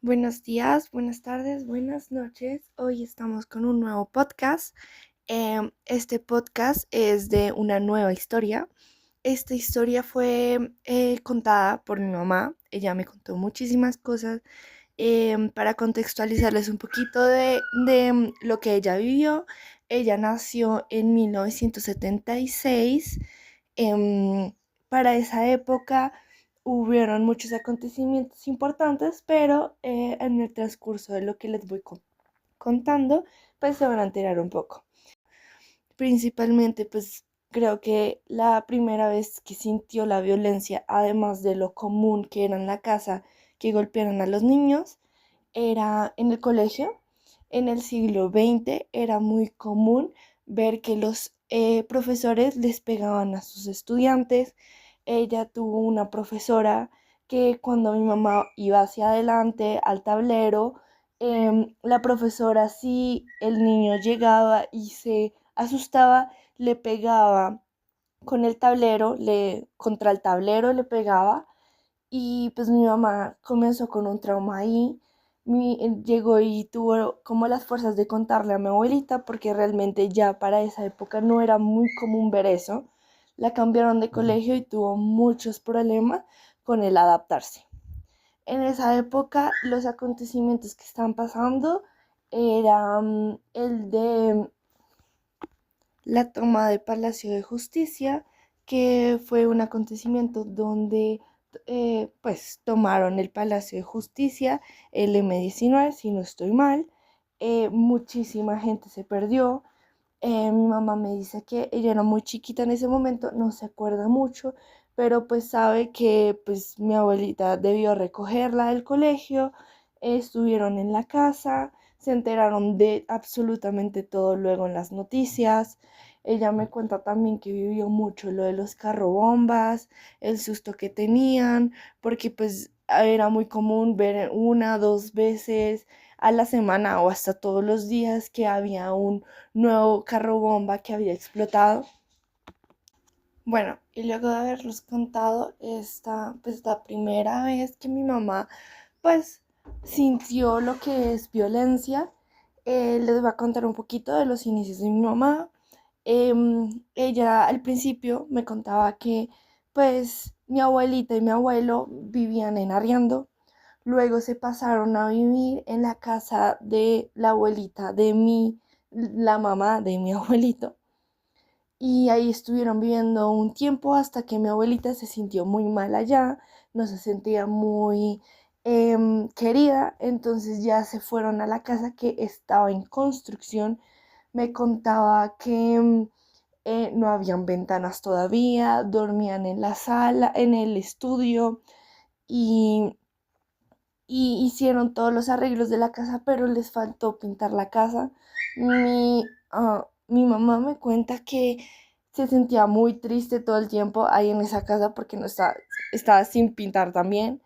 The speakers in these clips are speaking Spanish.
Buenos días, buenas tardes, buenas noches. Hoy estamos con un nuevo podcast. Este podcast es de una nueva historia. Esta historia fue contada por mi mamá. Ella me contó muchísimas cosas para contextualizarles un poquito de lo que ella vivió. Ella nació en 1976. Para esa época hubieron muchos acontecimientos importantes, pero en el transcurso de lo que les voy contando, pues se van a enterar un poco. Principalmente, pues creo que la primera vez que sintió la violencia, además de lo común que era en la casa que golpearan a los niños, era en el colegio. En el siglo XX era muy común ver que los profesores les pegaban a sus estudiantes. Ella tuvo una profesora que cuando mi mamá iba hacia adelante al tablero, la profesora, si el niño llegaba y se asustaba, le pegaba con el tablero, contra el tablero le pegaba. Y pues mi mamá comenzó con un trauma ahí. Llegó y tuvo como las fuerzas de contarle a mi abuelita, porque realmente ya para esa época no era muy común ver eso. La cambiaron de colegio y tuvo muchos problemas con el adaptarse. En esa época los acontecimientos que están pasando eran el de la toma del Palacio de Justicia, que fue un acontecimiento donde pues tomaron el Palacio de Justicia, el M-19, si no estoy mal. Muchísima gente se perdió. Mi mamá me dice que ella era muy chiquita en ese momento, no se acuerda mucho, pero pues sabe que pues mi abuelita debió recogerla del colegio. Estuvieron en la casa, se enteraron de absolutamente todo luego en las noticias. Ella me cuenta también que vivió mucho lo de los carrobombas, el susto que tenían, porque pues era muy común ver una, dos veces a la semana o hasta todos los días que había un nuevo carro bomba que había explotado. Bueno, y luego de haberlos contado esta, pues la primera vez que mi mamá, pues, sintió lo que es violencia, les voy a contar un poquito de los inicios de mi mamá. Ella al principio me contaba que, pues, mi abuelita y mi abuelo vivían en arriendo. Luego se pasaron a vivir en la casa de la abuelita la mamá de mi abuelito. Y ahí estuvieron viviendo un tiempo hasta que mi abuelita se sintió muy mal allá, no se sentía muy querida, entonces ya se fueron a la casa que estaba en construcción. Me contaba que no habían ventanas todavía, dormían en la sala, en el estudio y hicieron todos los arreglos de la casa, pero les faltó pintar la casa. Mi mamá me cuenta que se sentía muy triste todo el tiempo ahí en esa casa porque no estaba sin pintar también.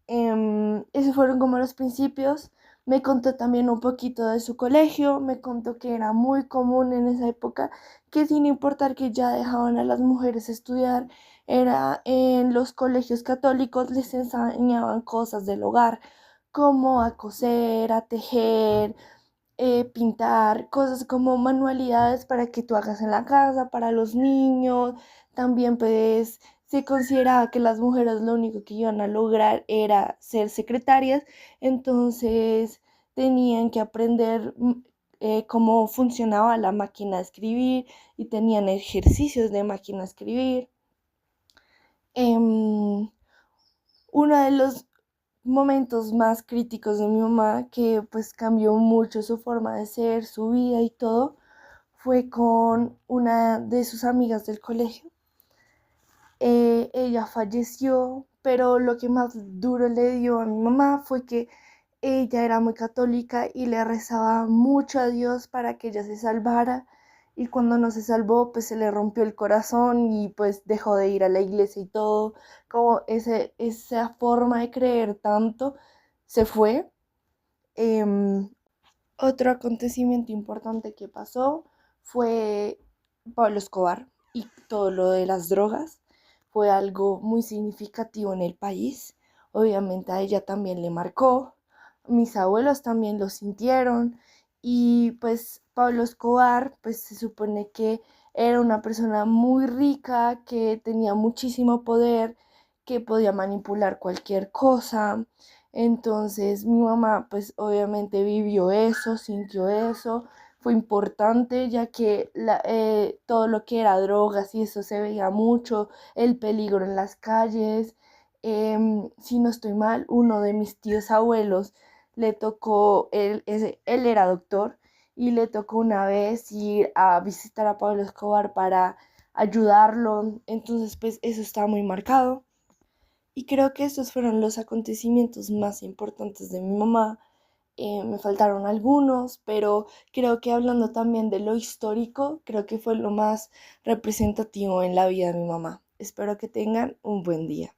Esos fueron como los principios. Me contó también un poquito de su colegio, me contó que era muy común en esa época que sin importar que ya dejaban a las mujeres estudiar, era en los colegios católicos les enseñaban cosas del hogar, como a coser, a tejer, pintar, cosas como manualidades para que tú hagas en la casa, para los niños. También pues se consideraba que las mujeres lo único que iban a lograr era ser secretarias, entonces tenían que aprender cómo funcionaba la máquina de escribir y tenían ejercicios de máquina de escribir. Em, Uno de los momentos más críticos de mi mamá, que pues cambió mucho su forma de ser, su vida y todo, fue con una de sus amigas del colegio. Ella falleció, pero lo que más duro le dio a mi mamá fue que ella era muy católica y le rezaba mucho a Dios para que ella se salvara. Y cuando no se salvó, pues se le rompió el corazón y pues dejó de ir a la iglesia y todo. Como esa forma de creer tanto se fue. Em, Otro acontecimiento importante que pasó fue Pablo Escobar y todo lo de las drogas. Fue algo muy significativo en el país. Obviamente a ella también le marcó. mis abuelos también lo sintieron y pues Pablo Escobar pues se supone que era una persona muy rica, que tenía muchísimo poder, que podía manipular cualquier cosa. Entonces mi mamá pues obviamente vivió eso, sintió eso, fue importante ya que todo lo que era drogas y eso se veía mucho, el peligro en las calles. Si no estoy mal, uno de mis tíos abuelos le tocó, él era doctor y le tocó una vez ir a visitar a Pablo Escobar para ayudarlo. Entonces pues eso está muy marcado. Y creo que estos fueron los acontecimientos más importantes de mi mamá. Me faltaron algunos, pero creo que hablando también de lo histórico, creo que fue lo más representativo en la vida de mi mamá. Espero que tengan un buen día.